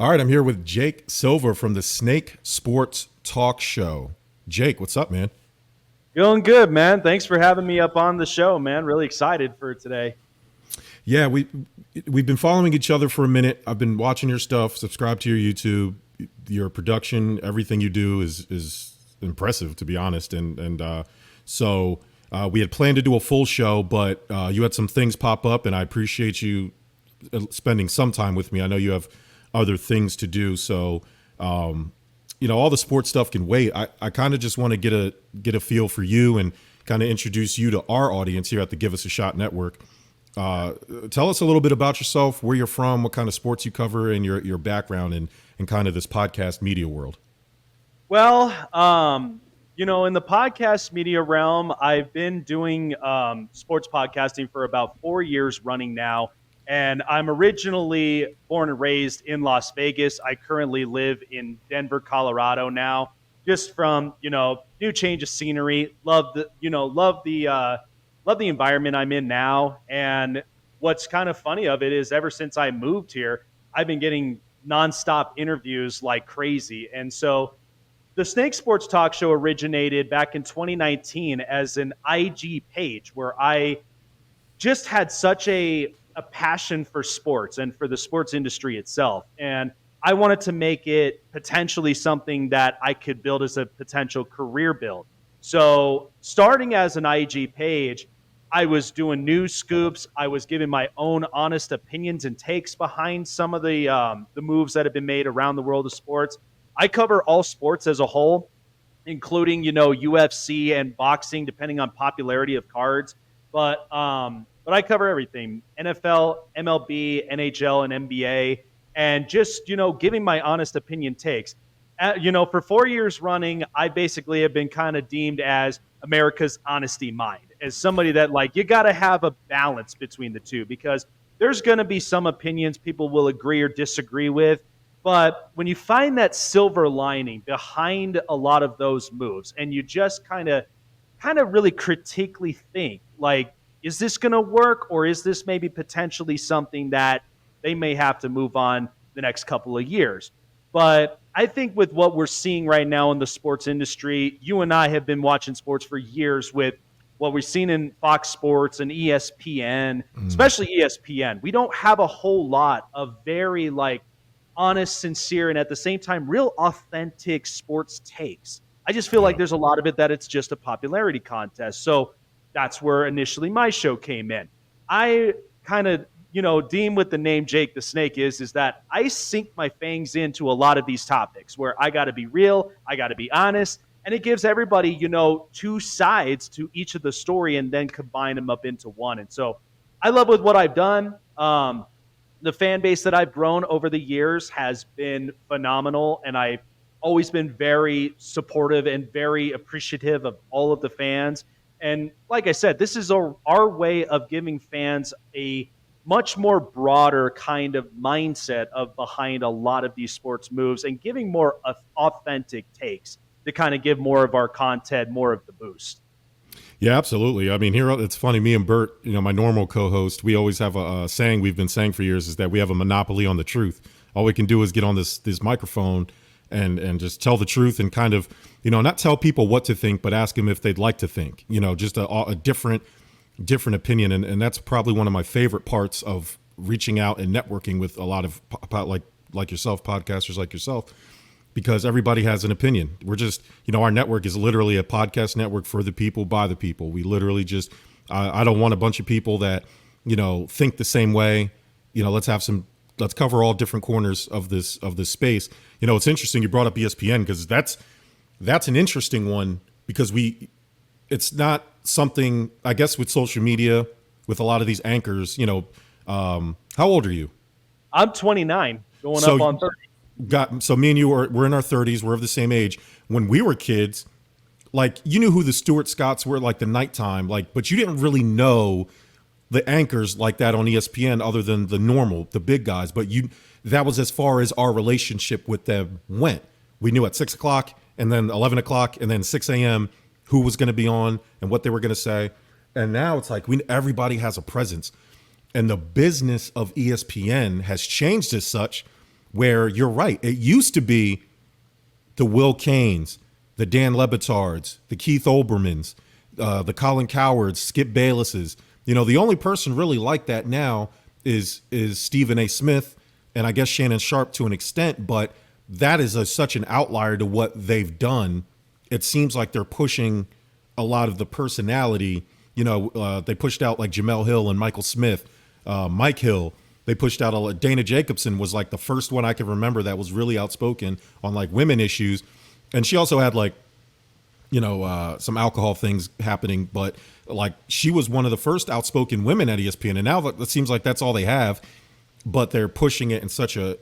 All right, I'm here with Jake Silva from the Snake Sports Talk Show. Jake, what's up, man? Feeling good, man. Thanks for having me up on the show, man. Really excited for today. Yeah, we've been following each other for a minute. I've been watching your stuff, subscribe to your YouTube, your production, everything you do is impressive, to be honest. So we had planned to do a full show, but you had some things pop up, and I appreciate you spending some time with me. I know you have other things to do, so all the sports stuff can wait. I kind of just want to get a feel for you and kind of introduce you to our audience here at the Give Us a Shot Network. Tell us a little bit about yourself, where you're from, what kind of sports you cover, and your background in kind of this podcast media world. Well, in the podcast media realm, I've been doing sports podcasting for about 4 years running now. And I'm originally born and raised in Las Vegas. I currently live in Denver, Colorado now, just from, new change of scenery. Love the environment I'm in now. And what's kind of funny of it is ever since I moved here, I've been getting nonstop interviews like crazy. And so the Snake Sports Talk Show originated back in 2019 as an IG page where I just had such a passion for sports and for the sports industry itself. And I wanted to make it potentially something that I could build as a potential career build. So starting as an IG page, I was doing news scoops. I was giving my own honest opinions and takes behind some of the moves that have been made around the world of sports. I cover all sports as a whole, including, UFC and boxing, depending on popularity of cards. But I cover everything: NFL, MLB, NHL, and NBA, and just, giving my honest opinion takes. For 4 years running, I basically have been kind of deemed as America's honesty mind, as somebody that, you got to have a balance between the two, because there's going to be some opinions people will agree or disagree with. But when you find that silver lining behind a lot of those moves, and you just kind of really critically think, is this going to work, or is this maybe potentially something that they may have to move on the next couple of years? But I think with what we're seeing right now in the sports industry, you and I have been watching sports for years with what we've seen in Fox Sports and ESPN, especially ESPN. We don't have a whole lot of very honest, sincere, and at the same time, real authentic sports takes. I just feel like there's a lot of it that it's just a popularity contest. So that's where initially my show came in. I kind of, deem with the name Jake the Snake is that I sink my fangs into a lot of these topics where I got to be real, I got to be honest, and it gives everybody, two sides to each of the story and then combine them up into one. And so I love with what I've done. The fan base that I've grown over the years has been phenomenal, and I've always been very supportive and very appreciative of all of the fans. And like I said, this is our way of giving fans a much more broader kind of mindset of behind a lot of these sports moves and giving more authentic takes to kind of give more of our content more of the boost. Yeah, absolutely. I mean, here it's funny. Me and Bert, my normal co-host, we always have a saying we've been saying for years is that we have a monopoly on the truth. All we can do is get on this microphone and just tell the truth and kind of, not tell people what to think, but ask them if they'd like to think, just a different opinion. And that's probably one of my favorite parts of reaching out and networking with a lot of like yourself, podcasters like yourself, because everybody has an opinion. We're just, our network is literally a podcast network for the people, by the people. We literally just, I don't want a bunch of people that, think the same way. Let's cover all different corners of this space. It's interesting you brought up ESPN, because that's an interesting one, because it's not something, I guess, with social media, with a lot of these anchors, how old are you? I'm 29, going up on 30. So me and you we're in our 30s. We're of the same age. When we were kids, you knew who the Stuart Scotts were, the nighttime, but you didn't really know the anchors like that on ESPN other than the big guys. But that was as far as our relationship with them went. We knew at 6 o'clock and then 11 o'clock and then 6 a.m. who was going to be on and what they were going to say. And now it's everybody has a presence. And the business of ESPN has changed as such, where you're right. It used to be the Will Canes, the Dan Lebitards, the Keith Olbermans, the Colin Cowards, Skip Baylesses. The only person really like that now is Stephen A. Smith and I guess Shannon Sharp to an extent, but that is such an outlier to what they've done. It seems like they're pushing a lot of the personality. They pushed out like Jamel Hill and Michael Smith, Mike Hill. They pushed out Dana Jacobson was like the first one I can remember that was really outspoken on like women issues. And she also had like, some alcohol things happening, but like she was one of the first outspoken women at ESPN. And now that seems like that's all they have, but they're pushing it in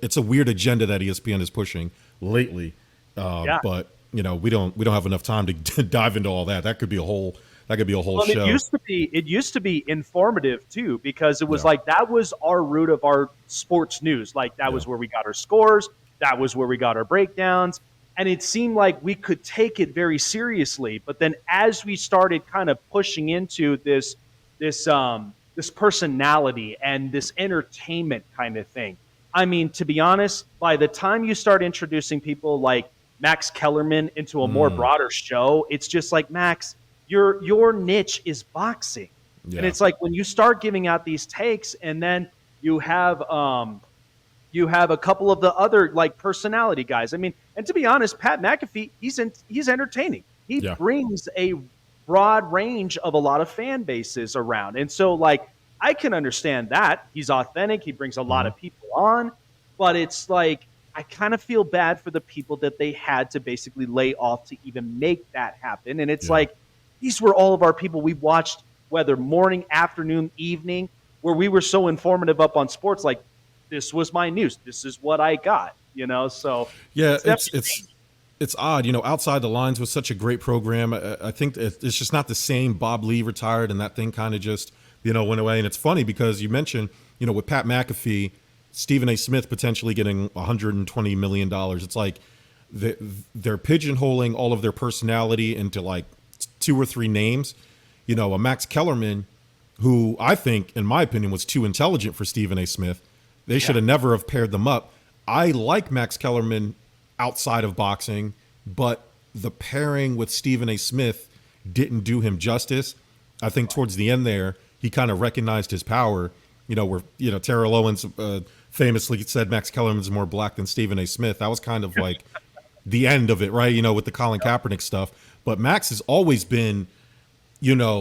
it's a weird agenda that ESPN is pushing lately. Yeah. But we don't have enough time to dive into all that. That could be a whole show. It used to be informative too, because it was like that was our root of our sports news. Like that was where we got our scores, that was where we got our breakdowns, and it seemed like we could take it very seriously. But then as we started kind of pushing into this personality and this entertainment kind of thing, I mean, to be honest, by the time you start introducing people like Max Kellerman into a more broader show, it's just like, Max, your niche is boxing. And it's like when you start giving out these takes, and then you have a couple of the other like personality guys. I mean, and to be honest, Pat McAfee, he's entertaining. He brings a broad range of a lot of fan bases around. And so like I can understand that. He's authentic, he brings a lot of people on, but it's like I kind of feel bad for the people that they had to basically lay off to even make that happen. And it's like these were all of our people we watched, whether morning, afternoon, evening, where we were so informative up on sports. Like this was my news. This is what I got. So it's odd. Outside the Lines was such a great program. I think it's just not the same. Bob Lee retired, and that thing kind of just went away. And it's funny because you mentioned with Pat McAfee, Stephen A. Smith potentially getting $120 million. It's like they're pigeonholing all of their personality into like 2 or 3 names. A Max Kellerman, who I think, in my opinion, was too intelligent for Stephen A. Smith. They should have never have paired them up. I like Max Kellerman outside of boxing, but the pairing with Stephen A. Smith didn't do him justice. I think towards the end there, he kind of recognized his power. Where Terrell Owens famously said Max Kellerman's more black than Stephen A. Smith. That was kind of like the end of it, right? With the Colin Kaepernick stuff. But Max has always been, I'm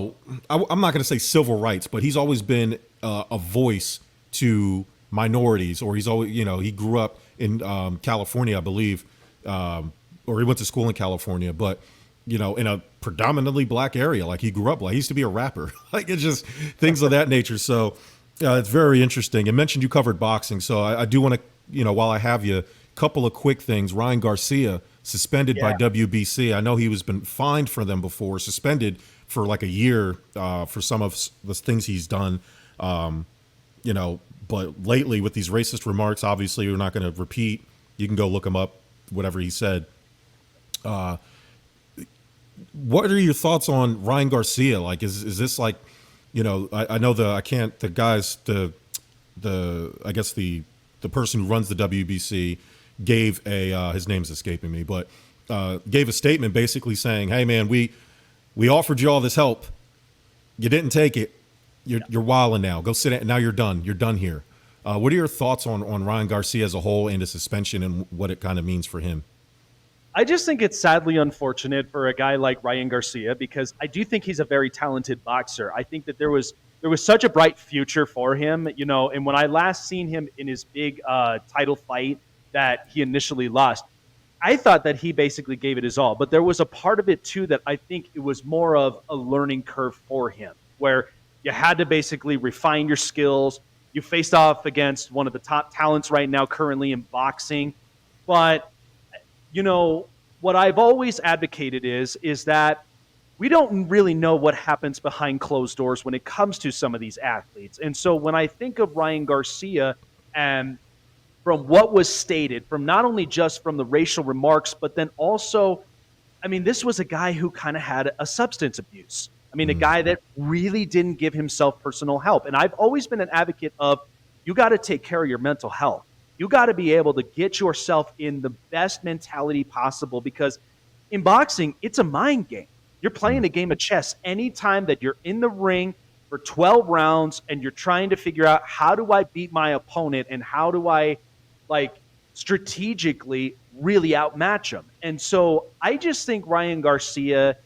not going to say civil rights, but he's always been a voice to minorities, or he's always, he grew up in California, I believe, or he went to school in California, but in a predominantly black area. Like he grew up, like he used to be a rapper. Like it's just things of that nature. So it's very interesting. You mentioned you covered boxing, so I do want to, while I have you, a couple of quick things. Ryan Garcia suspended by WBC. I know he was been fined for them before, suspended for like a year for some of the things he's done. But lately with these racist remarks, obviously we're not going to repeat. You can go look him up, whatever he said. What are your thoughts on Ryan Garcia? Like, is this like, I know I guess the person who runs the WBC gave his name's escaping me, but gave a statement basically saying, hey man, we offered you all this help. You didn't take it. You're wilding now. Go sit down. Now you're done. You're done here. What are your thoughts on Ryan Garcia as a whole and his suspension and what it kind of means for him? I just think it's sadly unfortunate for a guy like Ryan Garcia, because I do think he's a very talented boxer. I think that there was such a bright future for him, and when I last seen him in his big title fight that he initially lost, I thought that he basically gave it his all. But there was a part of it too that I think it was more of a learning curve for him, where you had to basically refine your skills. You faced off against one of the top talents right now currently in boxing. But, what I've always advocated is that we don't really know what happens behind closed doors when it comes to some of these athletes. And so when I think of Ryan Garcia, and from what was stated, from not only just from the racial remarks, but then also, this was a guy who kind of had a substance abuse. A guy that really didn't give himself personal help. And I've always been an advocate of, you got to take care of your mental health. You got to be able to get yourself in the best mentality possible, because in boxing, it's a mind game. You're playing a game of chess anytime that you're in the ring for 12 rounds and you're trying to figure out, how do I beat my opponent and how do I, like, strategically really outmatch him. And so I just think Ryan Garcia,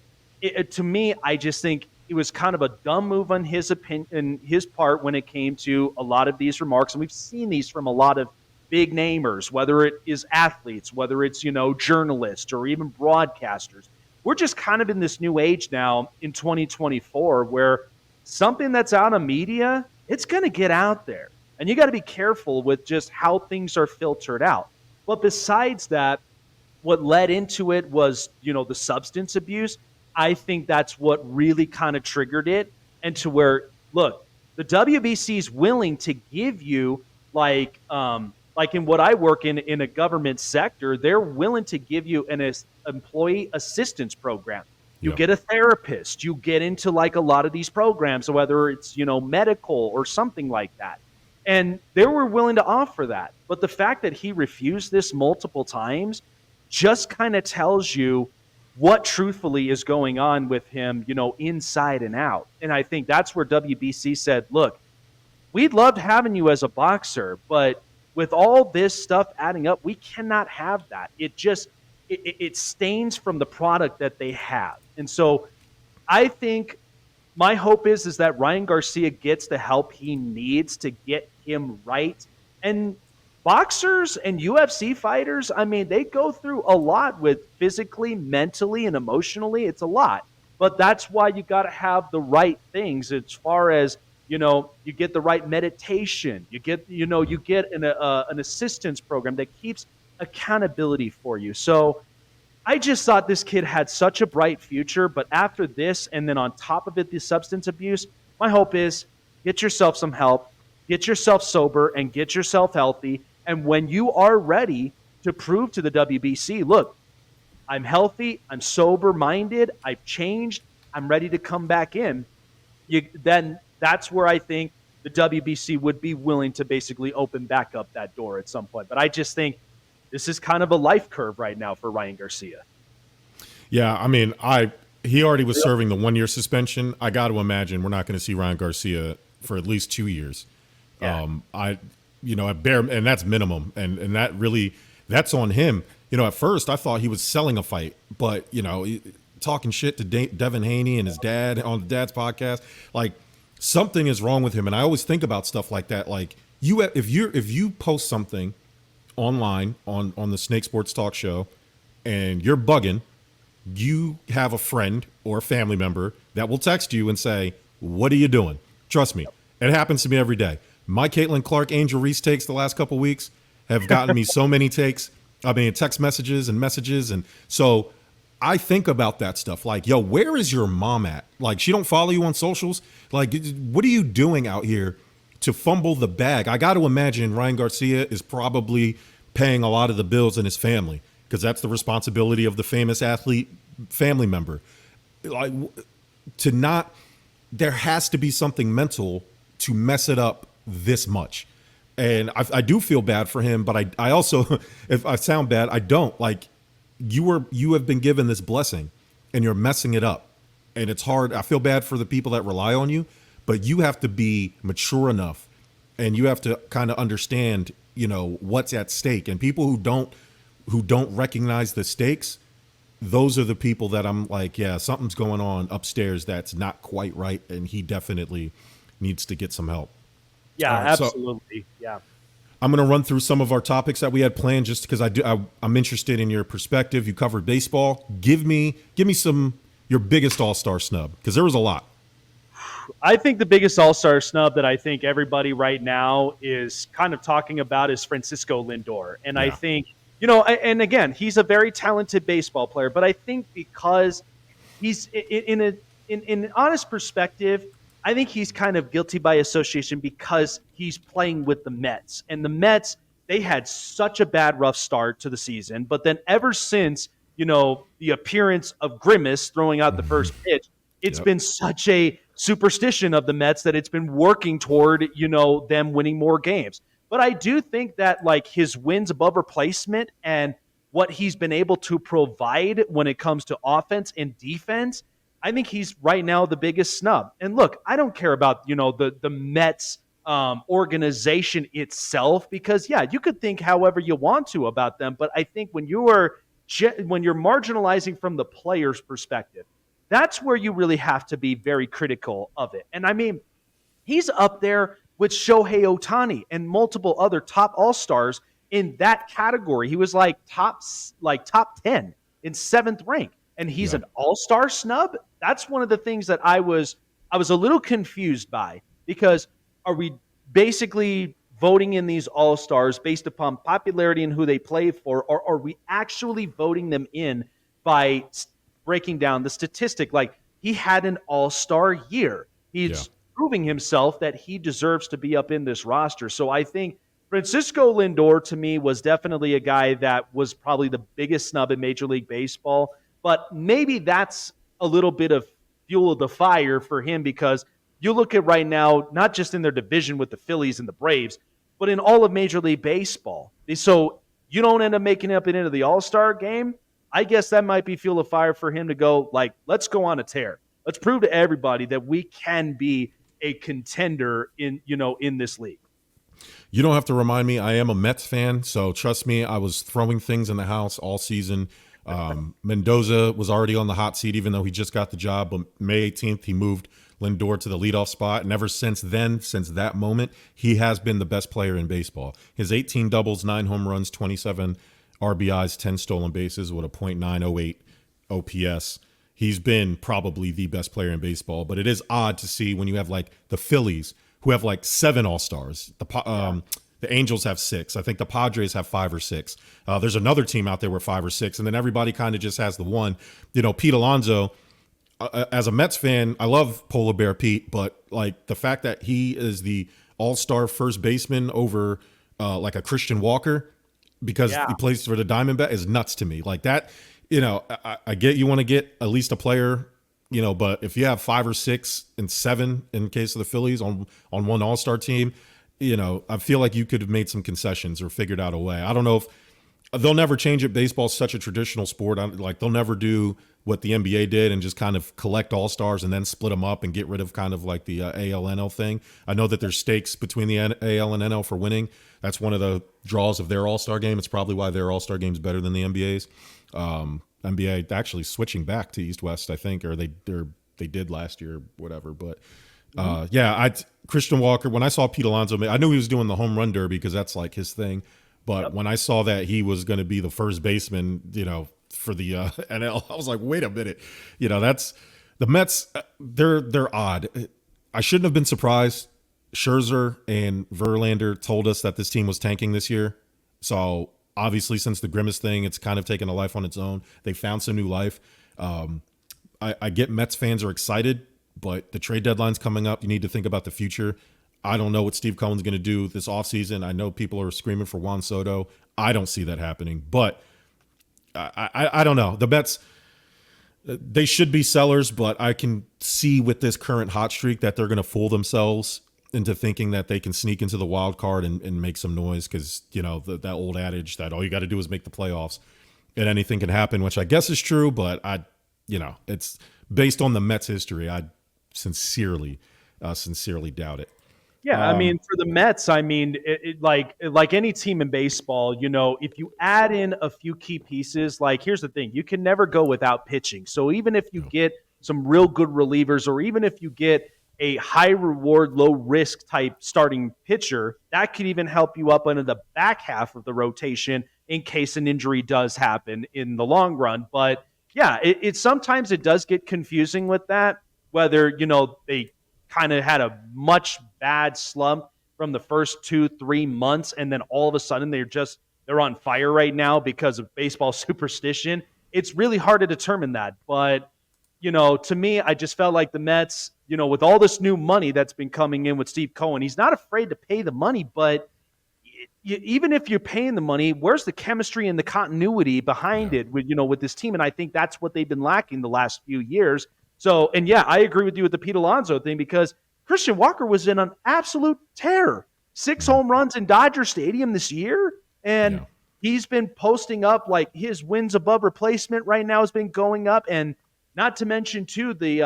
to me, I just think it was kind of a dumb move on his opinion, his part, when it came to a lot of these remarks. And we've seen these from a lot of big namers, whether it is athletes, whether it's, journalists or even broadcasters. We're just kind of in this new age now in 2024 where something that's out of media, it's going to get out there. And you got to be careful with just how things are filtered out. But besides that, what led into it was, the substance abuse. I think that's what really kind of triggered it. And to where, look, the WBC is willing to give you, like in what I work in a government sector, they're willing to give you an employee assistance program. You get a therapist, you get into like a lot of these programs, whether it's, medical or something like that. And they were willing to offer that. But the fact that he refused this multiple times just kind of tells you what truthfully is going on with him, inside and out. And I think that's where WBC said, look, we'd love having you as a boxer, but with all this stuff adding up, we cannot have that. It stains from the product that they have. And so I think my hope is that Ryan Garcia gets the help he needs to get him right. And boxers and UFC fighters, I mean, they go through a lot with physically, mentally, and emotionally. It's a lot. But that's why you got to have the right things as far as, you get the right meditation. You get an assistance program that keeps accountability for you. So I just thought this kid had such a bright future. But after this, and then on top of it, the substance abuse, my hope is get yourself some help, get yourself sober, and get yourself healthy. And when you are ready to prove to the WBC, look, I'm healthy, I'm sober-minded, I've changed, I'm ready to come back in, then that's where I think the WBC would be willing to basically open back up that door at some point. But I just think this is kind of a life curve right now for Ryan Garcia. Yeah, I mean, he already was serving the 1-year suspension. I got to imagine we're not going to see Ryan Garcia for at least 2 years. Yeah. And that's minimum, and that really, that's on him. At first I thought he was selling a fight, but talking shit to Devin Haney and his dad on the dad's podcast, like, something is wrong with him. And I always think about stuff like that. Like, if you post something online on the Snake Sports Talk show and you're bugging, you have a friend or a family member that will text you and say, "What are you doing?" Trust me, it happens to me every day. My Caitlin Clark Angel Reese takes the last couple weeks have gotten me so many takes. I mean, text messages. And so I think about that stuff. Like, yo, where is your mom at? Like, she don't follow you on socials. Like, what are you doing out here to fumble the bag? I got to imagine Ryan Garcia is probably paying a lot of the bills in his family, because that's the responsibility of the famous athlete family member. Like, there has to be something mental to mess it up this much. And I do feel bad for him, but I also, if I sound bad, I don't. Like, you have been given this blessing and you're messing it up. And it's hard. I feel bad for the people that rely on you, but you have to be mature enough and you have to kind of understand, what's at stake. And people who don't recognize the stakes, those are the people that I'm like, yeah, something's going on upstairs that's not quite right. And he definitely needs to get some help. Yeah, absolutely. So yeah. I'm going to run through some of our topics that we had planned, just because I'm interested in your perspective. You covered baseball. Give me your biggest All-Star snub, because there was a lot. I think the biggest All-Star snub that I think everybody right now is kind of talking about is Francisco Lindor. And I think, and again, he's a very talented baseball player, but I think because he's in an honest perspective, I think he's kind of guilty by association because he's playing with the Mets. And the Mets, they had such a bad, rough start to the season. But then ever since, the appearance of Grimace throwing out the first pitch, it's been such a superstition of the Mets that it's been working toward, them winning more games. But I do think that like his wins above replacement and what he's been able to provide when it comes to offense and defense, I think he's right now the biggest snub. And look, I don't care about the Mets organization itself because yeah, you could think however you want to about them, but I think when you're marginalizing from the player's perspective, that's where you really have to be very critical of it. And I mean, he's up there with Shohei Ohtani and multiple other top all-stars in that category. He was like top 10 in seventh rank. And he's Yeah. an all-star snub. That's one of the things that I was a little confused by because are we basically voting in these all-stars based upon popularity and who they play for, or are we actually voting them in by breaking down the statistic? Like he had an all-star year. Yeah. He's proving himself that he deserves to be up in this roster. So I think Francisco Lindor to me was definitely a guy that was probably the biggest snub in Major League Baseball. But maybe that's a little bit of fuel of the fire for him because you look at right now, not just in their division with the Phillies and the Braves, but in all of Major League Baseball. So you don't end up making it up into the All-Star game. I guess that might be fuel of fire for him to go, like, let's go on a tear. Let's prove to everybody that we can be a contender in this league. You don't have to remind me. I am a Mets fan, so trust me, I was throwing things in the house all season. Mendoza was already on the hot seat, even though he just got the job. But May 18th, he moved Lindor to the leadoff spot. And ever since then, since that moment, he has been the best player in baseball. His 18 doubles, 9 home runs, 27 RBIs, 10 stolen bases with a .908 OPS. He's been probably the best player in baseball. But it is odd to see when you have like the Phillies, who have like 7 All-Stars. The Angels have 6. I think the Padres have 5 or 6. There's another team out there with 5 or 6, and then everybody kind of just has the one. Pete Alonso, as a Mets fan, I love Polar Bear Pete, but like the fact that he is the All-Star first baseman over like a Christian Walker because he plays for the Diamondbacks is nuts to me. Like that, I get you want to get at least a player. But if you have 5 or 6 and 7 in case of the Phillies on one All-Star team, I feel like you could have made some concessions or figured out a way. I don't know if they'll never change it. Baseball's such a traditional sport. Like they'll never do what the NBA did and just kind of collect All-Stars and then split them up and get rid of kind of like the AL-NL thing. I know that there's stakes between the AL and NL for winning. That's one of the draws of their All-Star game. It's probably why their All-Star game is better than the NBA's. NBA actually switching back to East-West, I think, or they did last year, whatever. But Christian Walker. When I saw Pete Alonso, I knew he was doing the home run derby because that's like his thing. But when I saw that he was going to be the first baseman, for the NL, I was like, wait a minute, that's the Mets. They're odd. I shouldn't have been surprised. Scherzer and Verlander told us that this team was tanking this year, so. Obviously, since the Grimace thing, it's kind of taken a life on its own. They found some new life. I get Mets fans are excited, but the trade deadline's coming up. You need to think about the future. I don't know what Steve Cohen's going to do this offseason. I know people are screaming for Juan Soto. I don't see that happening, but I don't know. The Mets, they should be sellers, but I can see with this current hot streak that they're going to fool themselves into thinking that they can sneak into the wild card and make some noise because, that old adage that all you got to do is make the playoffs and anything can happen, which I guess is true, but it's based on the Mets history. I sincerely doubt it. Yeah, I mean, for the Mets, like any team in baseball, if you add in a few key pieces, like here's the thing, you can never go without pitching. So even if you get some real good relievers or even if you get a high reward, low risk type starting pitcher, that could even help you up into the back half of the rotation in case an injury does happen in the long run. But yeah, it sometimes it does get confusing with that, whether, they kind of had a much bad slump from the first 2-3 months. And then all of a sudden they're on fire right now because of baseball superstition. It's really hard to determine that. But, to me, I just felt like the Mets, with all this new money that's been coming in with Steve Cohen, he's not afraid to pay the money, but even if you're paying the money, where's the chemistry and the continuity behind it with this team? And I think that's what they've been lacking the last few years. So, and yeah, I agree with you with the Pete Alonso thing because Christian Walker was in an absolute tear. 6 home runs in Dodger Stadium this year. And Yeah. he's been posting up like his wins above replacement right now has been going up. And not to mention too the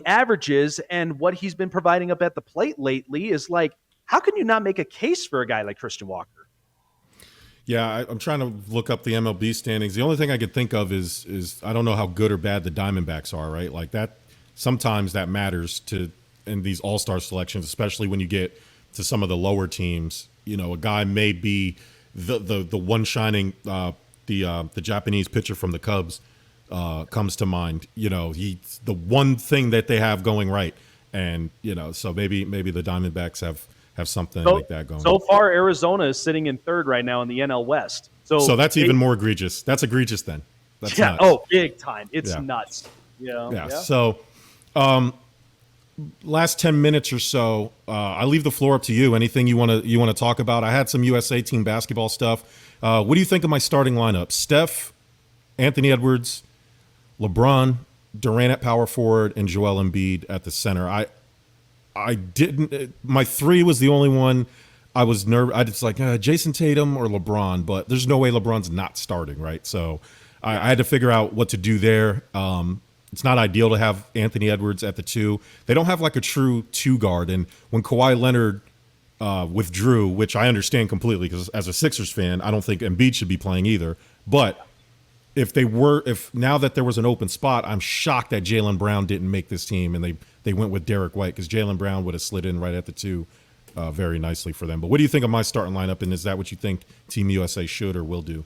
averages and what he's been providing up at the plate lately is like, how can you not make a case for a guy like Christian Walker? Yeah, I'm trying to look up the MLB standings. The only thing I could think of is I don't know how good or bad the Diamondbacks are, right? Like that, sometimes that matters to in these All-Star selections, especially when you get to some of the lower teams. A guy may be the one shining the Japanese pitcher from the Cubs comes to mind. He's the one thing that they have going right, and so maybe the Diamondbacks have something like that going. So far, Arizona is sitting in third right now in the NL West. So that's even more egregious. That's egregious then. That's nuts. Oh, big time. It's nuts. Yeah. So, last 10 minutes or so, I leave the floor up to you. Anything you want to talk about? I had some USA team basketball stuff. What do you think of my starting lineup? Steph, Anthony Edwards, LeBron, Durant at power forward, and Joel Embiid at the center. I didn't. My 3 was the only one I was nervous. I just like Jason Tatum or LeBron, but there's no way LeBron's not starting, right? So I had to figure out what to do there. It's not ideal to have Anthony Edwards at the 2. They don't have like a true 2 guard, and when Kawhi Leonard withdrew, which I understand completely because as a Sixers fan, I don't think Embiid should be playing either. But if now that there was an open spot, I'm shocked that Jaylen Brown didn't make this team and they went with Derek White because Jaylen Brown would have slid in right at the 2 very nicely for them. But what do you think of my starting lineup, and is that what you think Team USA should or will do?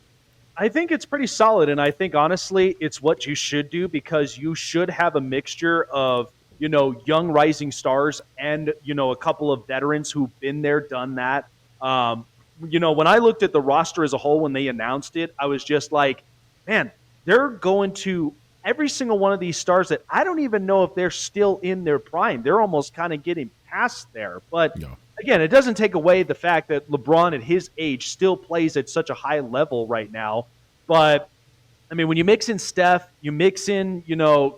I think it's pretty solid, and I think honestly it's what you should do because you should have a mixture of young rising stars and a couple of veterans who've been there, done that. When I looked at the roster as a whole when they announced it, I was just like, man, they're going to every single one of these stars that I don't even know if they're still in their prime. They're almost kind of getting past there. But again, it doesn't take away the fact that LeBron at his age still plays at such a high level right now. But I mean, when you mix in Steph, you mix in,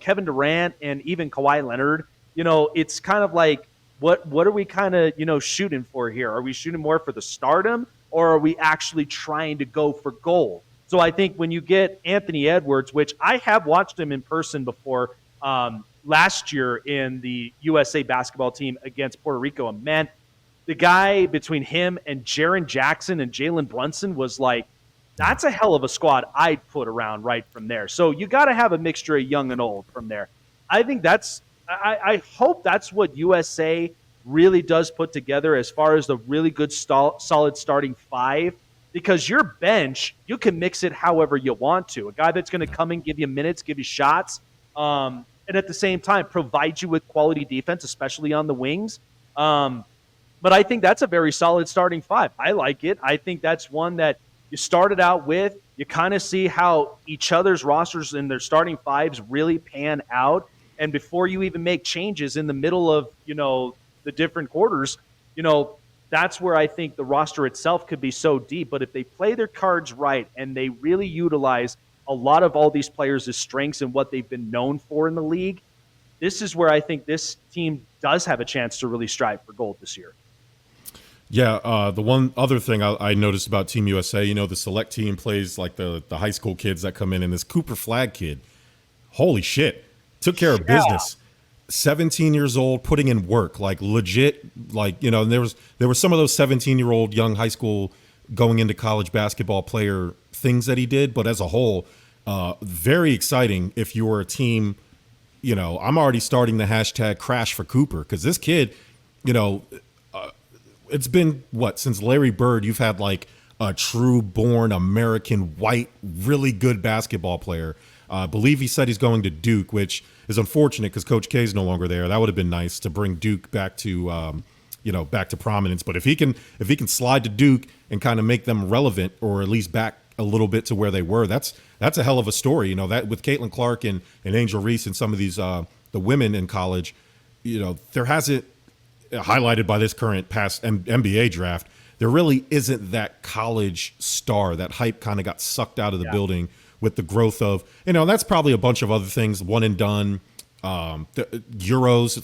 Kevin Durant and even Kawhi Leonard, it's kind of like, what are we kind of, shooting for here? Are we shooting more for the stardom, or are we actually trying to go for gold? So I think when you get Anthony Edwards, which I have watched him in person before last year in the USA basketball team against Puerto Rico, and man, the guy between him and Jaren Jackson and Jalen Brunson was like, that's a hell of a squad I'd put around right from there. So you got to have a mixture of young and old from there. I think I hope that's what USA really does put together as far as the really good solid starting 5. Because your bench, you can mix it however you want to. A guy that's going to come in, give you minutes, give you shots, and at the same time provide you with quality defense, especially on the wings. But I think that's a very solid starting 5. I like it. I think that's one that you started out with. You kind of see how each other's rosters and their starting 5s really pan out. And before you even make changes in the middle of, the different quarters, that's where I think the roster itself could be so deep. But if they play their cards right and they really utilize a lot of all these players' strengths and what they've been known for in the league, this is where I think this team does have a chance to really strive for gold this year. Yeah, the one other thing I noticed about Team USA, the select team plays like the high school kids that come in, and this Cooper Flag kid, holy shit, took care of business. 17 years old, putting in work, like legit, like, and there was some of those 17-year-old young high school going into college basketball player things that he did, but as a whole, very exciting if you were a team. I'm already starting the hashtag crash for Cooper because this kid, it's been since Larry Bird, you've had like a true born American white, really good basketball player. I believe he said he's going to Duke, which is unfortunate because Coach K is no longer there. That would have been nice to bring Duke back to, back to prominence. But if he can slide to Duke and kind of make them relevant, or at least back a little bit to where they were, that's a hell of a story. That with Caitlin Clark and Angel Reese and some of these the women in college, there hasn't, highlighted by this current past NBA draft, there really isn't that college star. That hype kind of got sucked out of the building with the growth of, that's probably a bunch of other things, one and done, the Euros,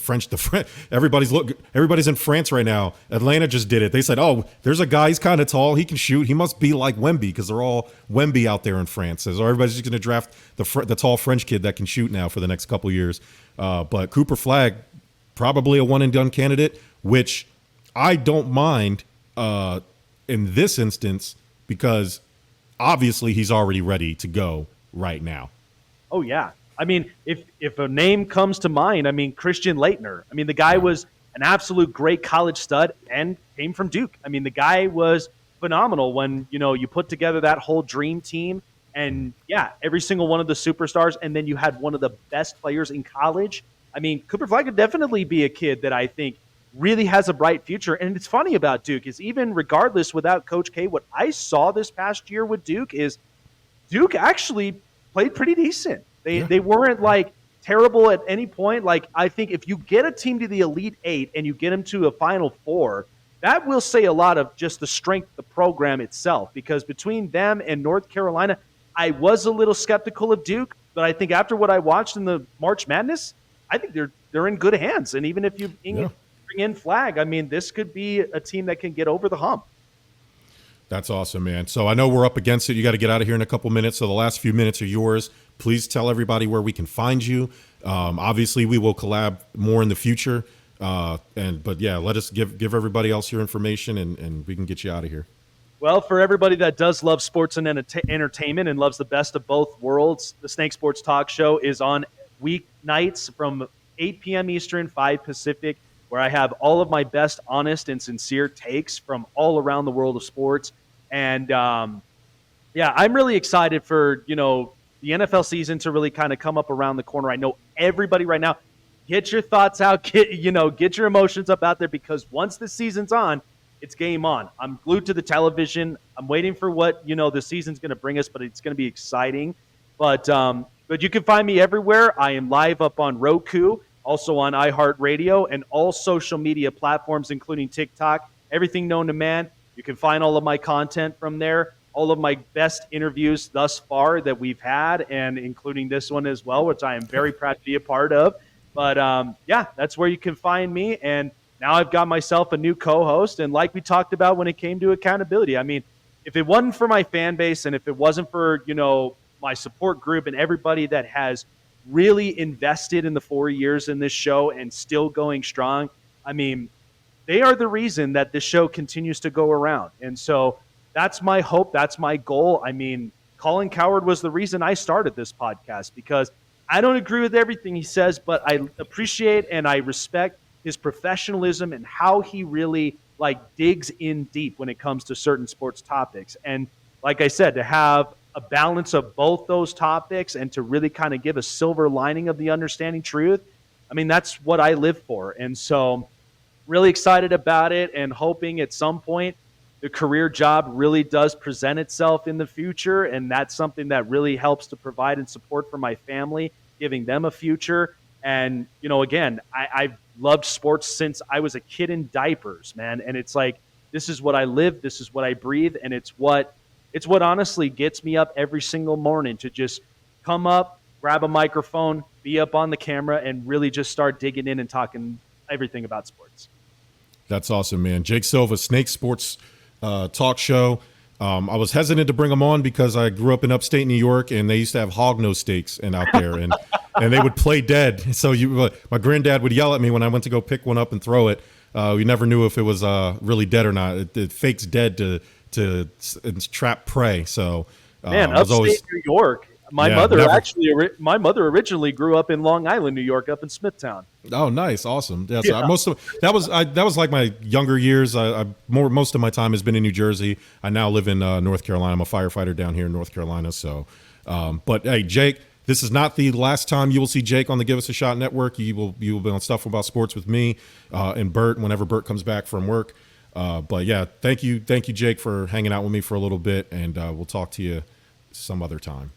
everybody's in France right now. Atlanta just did it. They said, "Oh, there's a guy. He's kind of tall. He can shoot. He must be like Wemby because they're all Wemby out there in France." So everybody's just going to draft the tall French kid that can shoot now for the next couple years. But Cooper Flagg, probably a one and done candidate, which I don't mind in this instance because obviously he's already ready to go right now. Oh yeah. I mean, if a name comes to mind, I mean, Christian Laettner. I mean, the guy was an absolute great college stud and came from Duke. I mean, the guy was phenomenal when, you put together that whole dream team and, yeah, every single one of the superstars, and then you had one of the best players in college. I mean, Cooper Flagg could definitely be a kid that I think really has a bright future. And it's funny about Duke is even regardless without Coach K, what I saw this past year with Duke is Duke actually played pretty decent. They weren't like terrible at any point. Like I think if you get a team to the Elite Eight and you get them to a Final Four, that will say a lot of just the strength of the program itself. Because between them and North Carolina, I was a little skeptical of Duke, but I think after what I watched in the March Madness, I think they're in good hands. And even if you bring in Flagg, I mean, this could be a team that can get over the hump. That's awesome, man. So I know we're up against it. You got to get out of here in a couple minutes. So the last few minutes are yours. Please tell everybody where we can find you. Obviously, we will collab more in the future. But yeah, let us give everybody else your information and we can get you out of here. Well, for everybody that does love sports and entertainment and loves the best of both worlds, the Snake Sports Talk Show is on weeknights from 8 p.m. Eastern, 5 Pacific, where I have all of my best, honest, and sincere takes from all around the world of sports. And, I'm really excited for, the NFL season to really kind of come up around the corner. I know everybody right now, get your thoughts out, get your emotions up out there because once the season's on, it's game on. I'm glued to the television. I'm waiting for what, the season's going to bring us, but it's going to be exciting. But you can find me everywhere. I am live up on Roku, also on iHeartRadio, and all social media platforms, including TikTok, everything known to man. You can find all of my content from there, all of my best interviews thus far that we've had, and including this one as well, which I am very proud to be a part of. But, that's where you can find me. And now I've got myself a new co-host. And like we talked about when it came to accountability, I mean, if it wasn't for my fan base and if it wasn't for, my support group and everybody that has really invested in the 4 years in this show and still going strong, I mean, they are the reason that this show continues to go around. And so that's my hope. That's my goal. I mean, Colin Cowherd was the reason I started this podcast because I don't agree with everything he says, but I appreciate and I respect his professionalism and how he really digs in deep when it comes to certain sports topics. And like I said, to have a balance of both those topics and to really kind of give a silver lining of the understanding truth, I mean, that's what I live for. And so really excited about it and hoping at some point the career job really does present itself in the future. And that's something that really helps to provide and support for my family, giving them a future. And, again, I've loved sports since I was a kid in diapers, man. And it's like, this is what I live. This is what I breathe. And it's what honestly gets me up every single morning to just come up, grab a microphone, be up on the camera, and really just start digging in and talking everything about sports. That's awesome, man. Jake Silva, Snake Sports Talk Show. I was hesitant to bring him on because I grew up in upstate New York, and they used to have hognose steaks out there, and they would play dead. So my granddad would yell at me when I went to go pick one up and throw it. We never knew if it was really dead or not. It fakes dead to trap prey. So man, upstate New York. My mother originally grew up in Long Island, New York, up in Smithtown. Oh, nice, awesome. Yeah, so that was like my younger years. Most of my time has been in New Jersey. I now live in North Carolina. I'm a firefighter down here in North Carolina. So, but hey, Jake, this is not the last time you will see Jake on the Give Us a Shot Network. You will be on Stuff About Sports with me and Bert whenever Bert comes back from work. But yeah, thank you, Jake, for hanging out with me for a little bit, and we'll talk to you some other time.